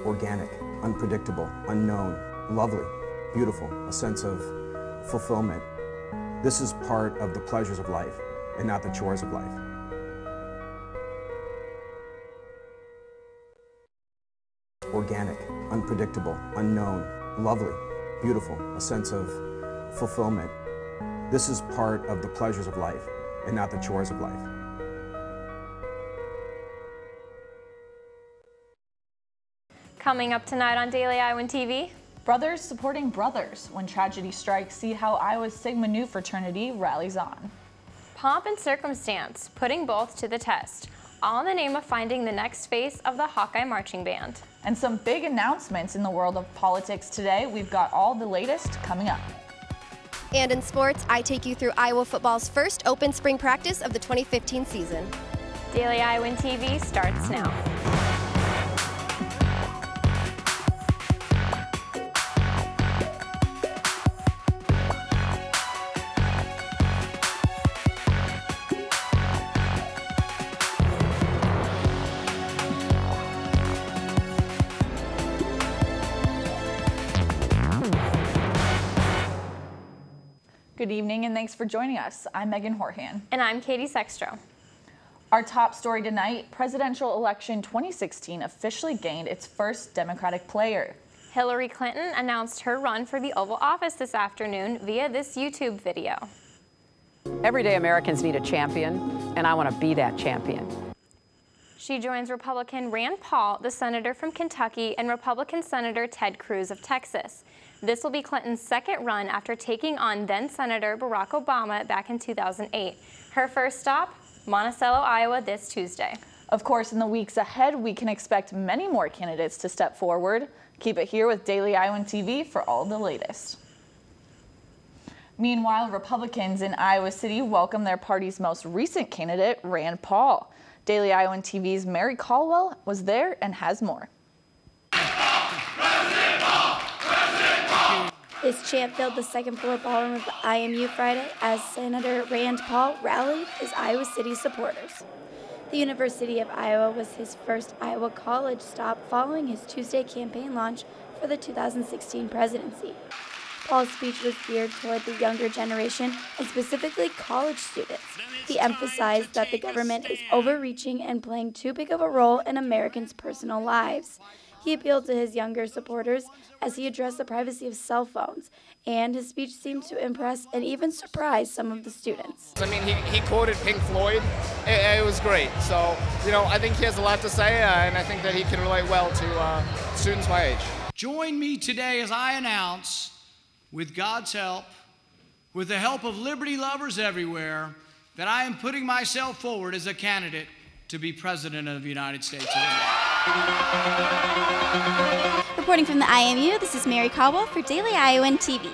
organic, unpredictable, unknown, lovely, beautiful, a sense of fulfillment. This is part of the pleasures of life and not the chores of life. Organic, unpredictable, unknown, lovely, beautiful, a sense of fulfillment. This is part of the pleasures of life and not the chores of life. Coming up tonight on Daily Iowan TV. Brothers supporting brothers. When tragedy strikes, see how Iowa's Sigma Nu fraternity rallies on. Pomp and circumstance, putting both to the test, all in the name of finding the next face of the Hawkeye Marching Band. And some big announcements in the world of politics today. We've got all the latest coming up. And in sports, I take you through Iowa football's first open spring practice of the 2015 season. Daily Iowan TV starts now. Good evening and thanks for joining us. I'm Megan Horhan. And I'm Katie Sextro. Our top story tonight, presidential election 2016 officially gained its first Democratic player. Hillary Clinton announced her run for the Oval Office this afternoon via this YouTube video. Everyday Americans need a champion, and I want to be that champion. She joins Republican Rand Paul, the senator from Kentucky, and Republican Senator Ted Cruz of Texas. This will be Clinton's second run after taking on then-Senator Barack Obama back in 2008. Her first stop, Monticello, Iowa, this Tuesday. Of course, in the weeks ahead, we can expect many more candidates to step forward. Keep it here with Daily Iowan TV for all the latest. Meanwhile, Republicans in Iowa City welcome their party's most recent candidate, Rand Paul. Daily Iowan TV's Mary Caldwell was there and has more. This chant filled the second-floor ballroom of the IMU Friday as Senator Rand Paul rallied his Iowa City supporters. The University of Iowa was his first Iowa college stop following his Tuesday campaign launch for the 2016 presidency. Paul's speech was geared toward the younger generation and specifically college students. He emphasized that the government is overreaching and playing too big of a role in Americans' personal lives. He appealed to his younger supporters as he addressed the privacy of cell phones, and his speech seemed to impress and even surprise some of the students. I mean, he quoted Pink Floyd. It was great. So, you know, I think he has a lot to say, and I think that he can relate well to students my age. Join me today as I announce, with God's help, with the help of liberty lovers everywhere, that I am putting myself forward as a candidate to be President of the United States of America. Reporting from the IMU, this is Mary Caldwell for Daily Iowan TV.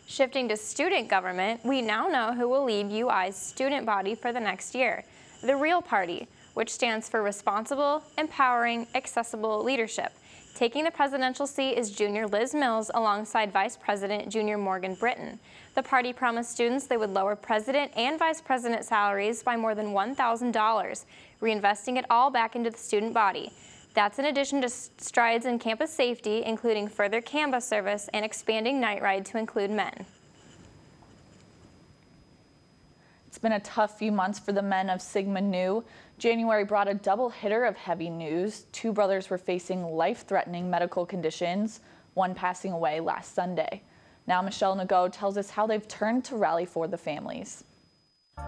Shifting to student government, we now know who will lead UI's student body for the next year, the Real Party, which stands for Responsible, Empowering, Accessible Leadership. Taking the presidential seat is Junior Liz Mills alongside Vice President Junior Morgan Britton. The party promised students they would lower president and vice president salaries by more than $1,000, reinvesting it all back into the student body. That's in addition to strides in campus safety, including further Canvas service and expanding night ride to include men. It's been a tough few months for the men of Sigma Nu. January brought a double hitter of heavy news. Two brothers were facing life-threatening medical conditions, one passing away last Sunday. Now Michelle Nago tells us how they've turned to rally for the families.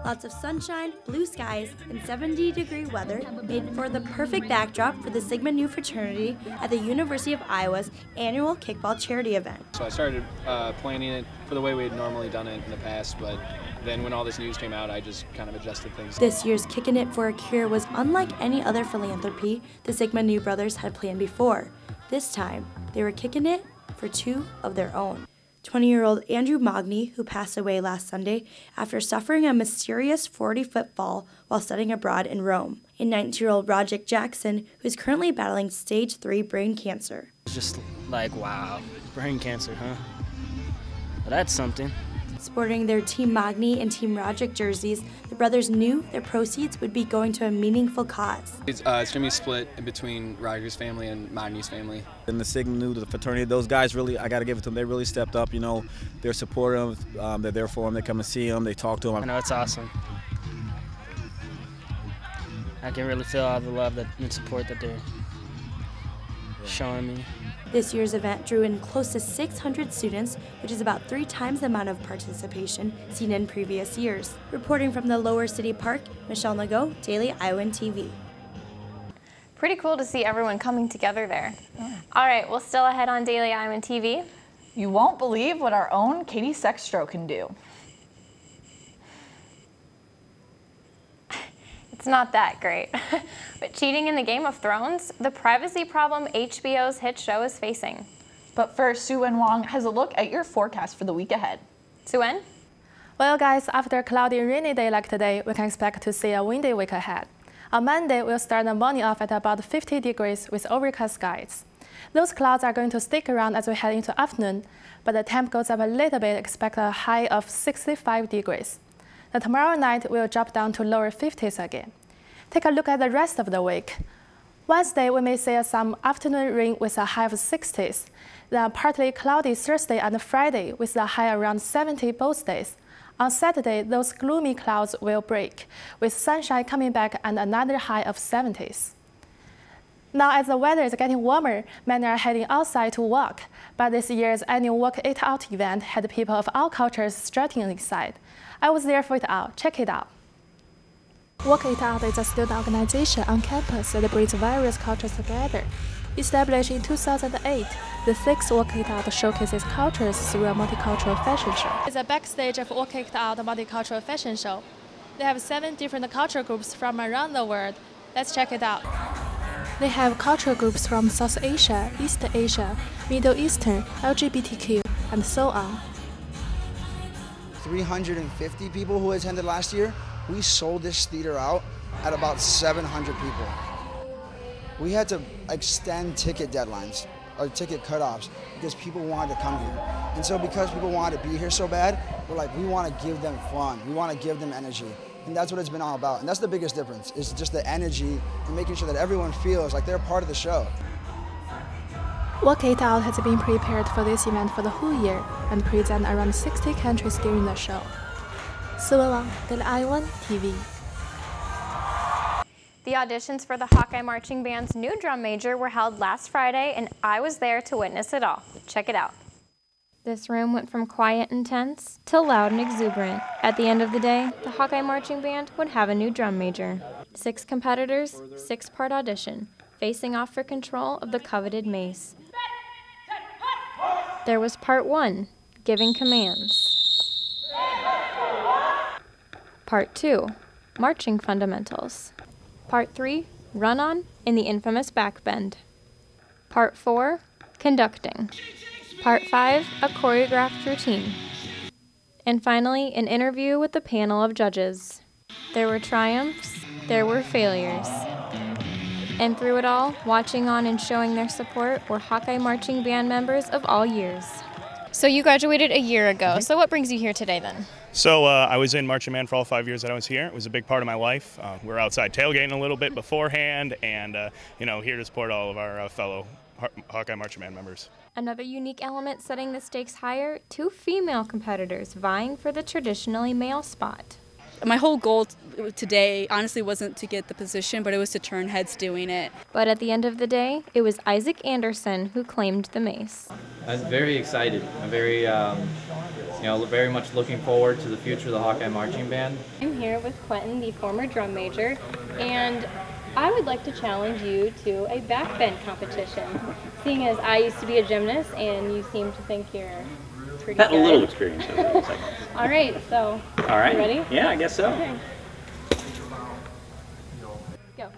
Lots of sunshine, blue skies, and 70-degree weather made for the perfect backdrop for the Sigma Nu fraternity at the University of Iowa's annual kickball charity event. So I started planning it for the way we had normally done it in the past, but then when all this news came out, I just kind of adjusted things. This year's Kickin' It for a Cure was unlike any other philanthropy the Sigma Nu brothers had planned before. This time, they were kicking it for two of their own. 20-year-old Andrew Mogny, who passed away last Sunday after suffering a mysterious 40-foot fall while studying abroad in Rome, and 19-year-old Roderick Jackson, who is currently battling stage 3 brain cancer. It's just like, wow, brain cancer, huh? Well, that's something. Sporting their Team Magni and Team Roderick jerseys, the brothers knew their proceeds would be going to a meaningful cause. It's going to be split in between Roderick's family and Magni's family. And the Sigma Nu, the fraternity, those guys really, I got to give it to them, they really stepped up, you know, they're supportive, they're there for them, they come and see them, they talk to them. I know it's awesome. I can really feel all the love and support that they're showing me. This year's event drew in close to 600 students, which is about 3 times the amount of participation seen in previous years. Reporting from the Lower City Park, Michelle Nago, Daily Iowan TV. Pretty cool to see everyone coming together there. Yeah. All right, well, still ahead on Daily Iowan TV. You won't believe what our own Katie Sextro can do. It's not that great. But cheating in the Game of Thrones, the privacy problem HBO's hit show is facing. But first, Sue-Wen Wong has a look at your forecast for the week ahead. Sue-Wen? Well, guys, after a cloudy, rainy day like today, we can expect to see a windy week ahead. On Monday, we'll start the morning off at about 50 degrees with overcast skies. Those clouds are going to stick around as we head into afternoon, but the temp goes up a little bit, expect a high of 65 degrees. Then tomorrow night, we'll drop down to lower 50s again. Take a look at the rest of the week. Wednesday, we may see some afternoon rain with a high of 60s. Then partly cloudy Thursday and Friday with a high around 70 both days. On Saturday, those gloomy clouds will break, with sunshine coming back and another high of 70s. Now, as the weather is getting warmer, many are heading outside to walk. But this year's annual Walk It Out event had people of all cultures strutting inside. I was there for it all. Check it out. Walk It Out is a student organization on campus that brings various cultures together. Established in 2008, the 6th Walk It Out showcases cultures through a multicultural fashion show. It's a backstage of Walk It Out multicultural fashion show. They have 7 different culture groups from around the world. Let's check it out. They have cultural groups from South Asia, East Asia, Middle Eastern, LGBTQ, and so on. 350 people who attended last year. We sold this theater out at about 700 people. We had to extend ticket deadlines or ticket cutoffs because people wanted to come here. And so because people wanted to be here so bad, we're like, we want to give them fun. We want to give them energy. And that's what it's been all about. And that's the biggest difference, is just the energy and making sure that everyone feels like they're part of the show. Walk It Out has been prepared for this event for the whole year and present around 60 countries during the show. Sue-Wen Wong, Daily Iowan TV. The auditions for the Hawkeye Marching Band's new drum major were held last Friday, and I was there to witness it all. Check it out. This room went from quiet and tense to loud and exuberant. At the end of the day, the Hawkeye Marching Band would have a new drum major. 6 competitors, 6-part audition, facing off for control of the coveted mace. There was part 1, giving commands. Part 2, marching fundamentals. Part 3, run-on in the infamous backbend. Part 4, conducting. Part 5, a choreographed routine. And finally, an interview with the panel of judges. There were triumphs, there were failures. And through it all, watching on and showing their support were Hawkeye Marching Band members of all years. So you graduated a year ago, so what brings you here today then? So I was in marching band for all 5 years that I was here. It was a big part of my life. We were outside tailgating a little bit beforehand, and here to support all of our fellow Hawkeye marching band members. Another unique element setting the stakes higher, 2 female competitors vying for the traditionally male spot. My whole goal today honestly wasn't to get the position, but it was to turn heads doing it. But at the end of the day, it was Isaac Anderson who claimed the mace. I was very excited. I'm very, very much looking forward to the future of the Hawkeye Marching Band. I'm here with Quentin, the former drum major, and I would like to challenge you to a backbend competition, seeing as I used to be a gymnast and you seem to think you're pretty good. Had a little experience over the second. All right, so all right. You ready? Yeah, I guess so. Okay. Go.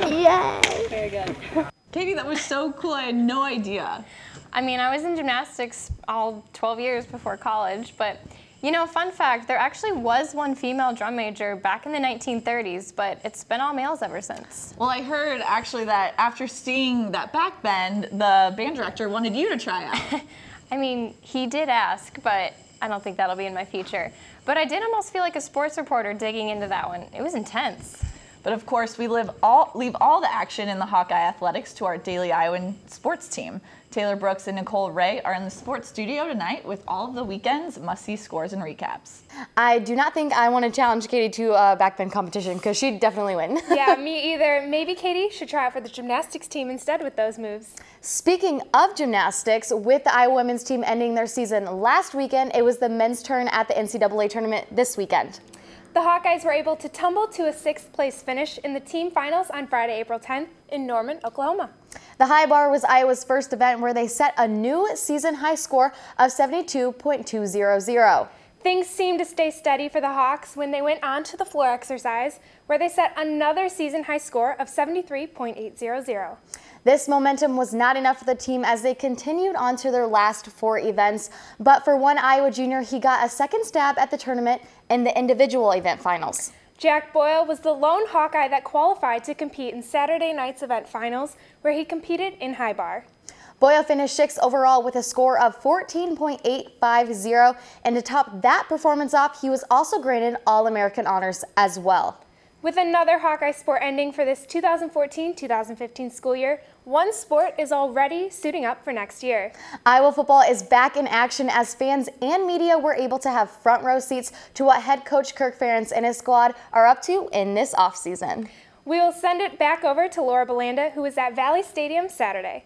Yay! Very good. Katie, that was so cool. I had no idea. I mean, I was in gymnastics all 12 years before college, but You know, fun fact, there actually was one female drum major back in the 1930s, but it's been all males ever since. Well, I heard actually that after seeing that back bend, the band director wanted you to try out. I mean, he did ask, but I don't think that'll be in my future. But I did almost feel like a sports reporter digging into that one. It was intense. But of course, we leave all the action in the Hawkeye Athletics to our daily Iowan sports team. Taylor Brooks and Nicole Ray are in the sports studio tonight with all of the weekend's must-see scores and recaps. I do not think I want to challenge Katie to a backbend competition because she'd definitely win. Yeah, me either. Maybe Katie should try out for the gymnastics team instead with those moves. Speaking of gymnastics, with the Iowa women's team ending their season last weekend, it was the men's turn at the NCAA tournament this weekend. The Hawkeyes were able to tumble to a 6th place finish in the team finals on Friday, April 10th in Norman, Oklahoma. The high bar was Iowa's first event where they set a new season high score of 72.200. Things seemed to stay steady for the Hawks when they went on to the floor exercise, where they set another season high score of 73.800. This momentum was not enough for the team as they continued on to their last 4 events, but for one Iowa junior, he got a second stab at the tournament in the individual event finals. Jack Boyle was the lone Hawkeye that qualified to compete in Saturday night's event finals, where he competed in high bar. Boyle finished 6th overall with a score of 14.850, and to top that performance off, he was also granted All-American honors as well. With another Hawkeye sport ending for this 2014-2015 school year, one sport is already suiting up for next year. Iowa football is back in action as fans and media were able to have front row seats to what head coach Kirk Ferentz and his squad are up to in this offseason. We will send it back over to Laura Belanda, who was at Valley Stadium Saturday.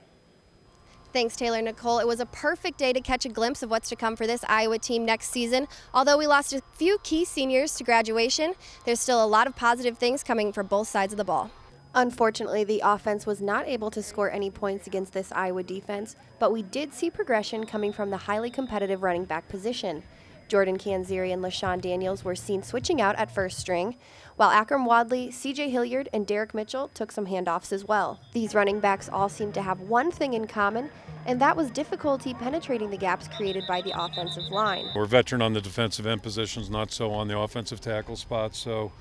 Thanks, Taylor and Nicole. It was a perfect day to catch a glimpse of what's to come for this Iowa team next season. Although we lost a few key seniors to graduation, there's still a lot of positive things coming for both sides of the ball. Unfortunately, the offense was not able to score any points against this Iowa defense, but we did see progression coming from the highly competitive running back position. Jordan Canzeri and LaShawn Daniels were seen switching out at first string, while Akram Wadley, CJ Hilliard, and Derek Mitchell took some handoffs as well. These running backs all seemed to have one thing in common, and that was difficulty penetrating the gaps created by the offensive line. We're veteran on the defensive end positions, not so on the offensive tackle spots, so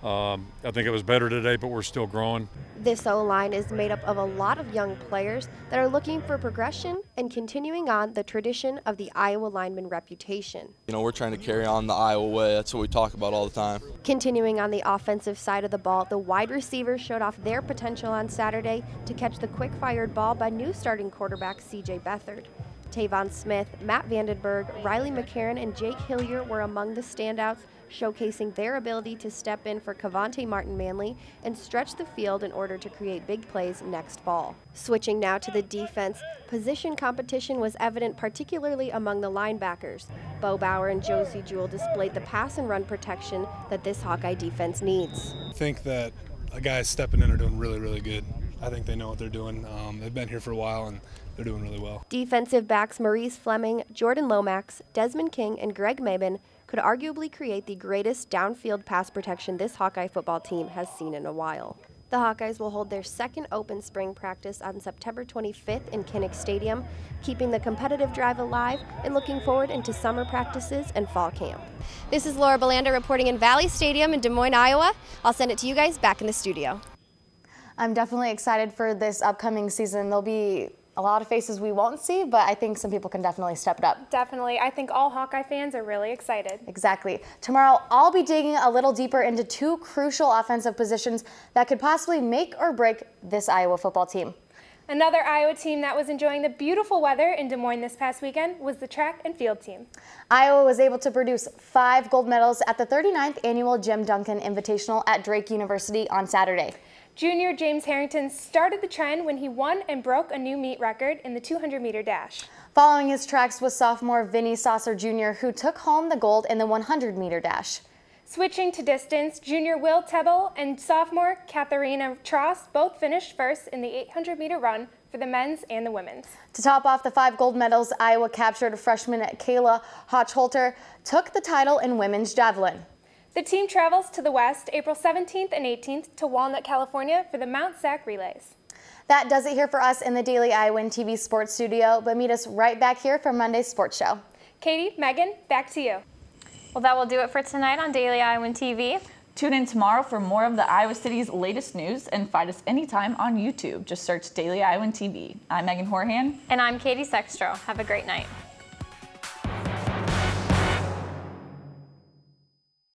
I think it was better today, but we're still growing. This O-line is made up of a lot of young players that are looking for progression and continuing on the tradition of the Iowa lineman reputation. You know, we're trying to carry on the Iowa way. That's what we talk about all the time. Continuing on the offensive side of the ball, the wide receivers showed off their potential on Saturday to catch the quick-fired ball by new starting quarterback C.J. Beathard. Tavon Smith, Matt Vandenberg, Riley McCarron, and Jake Hillier were among the standouts, showcasing their ability to step in for Cavante Martin-Manley and stretch the field in order to create big plays next fall. Switching now to the defense, position competition was evident particularly among the linebackers. Bo Bauer and Josie Jewell displayed the pass and run protection that this Hawkeye defense needs. I think that the guys stepping in are doing really, really good. I think they know what they're doing. They've been here for a while and they're doing really well. Defensive backs Maurice Fleming, Jordan Lomax, Desmond King, and Greg Mabin could arguably create the greatest downfield pass protection this Hawkeye football team has seen in a while. The Hawkeyes will hold their second open spring practice on September 25th in Kinnick Stadium, keeping the competitive drive alive and looking forward into summer practices and fall camp. This is Laura Belanda reporting in Valley Stadium in Des Moines, Iowa. I'll send it to you guys back in the studio. I'm definitely excited for this upcoming season. There'll be a lot of faces we won't see, but I think some people can definitely step it up. Definitely. I think all Hawkeye fans are really excited. Exactly. Tomorrow, I'll be digging a little deeper into 2 crucial offensive positions that could possibly make or break this Iowa football team. Another Iowa team that was enjoying the beautiful weather in Des Moines this past weekend was the track and field team. Iowa was able to produce 5 gold medals at the 39th annual Jim Duncan Invitational at Drake University on Saturday. Junior James Harrington started the trend when he won and broke a new meet record in the 200-meter dash. Following his tracks was sophomore Vinny Saucer Jr., who took home the gold in the 100-meter dash. Switching to distance, junior Will Tebble and sophomore Katharina Tross both finished first in the 800-meter run for the men's and the women's. To top off the 5 gold medals Iowa captured, freshman Kayla Hochholter took the title in women's javelin. The team travels to the West April 17th and 18th to Walnut, California for the Mount Sac Relays. That does it here for us in the Daily Iowan TV Sports Studio, but meet us right back here for Monday's Sports Show. Katie, Megan, back to you. Well, that will do it for tonight on Daily Iowan TV. Tune in tomorrow for more of the Iowa City's latest news and find us anytime on YouTube. Just search Daily Iowan TV. I'm Megan Horhan. And I'm Katie Sextro. Have a great night.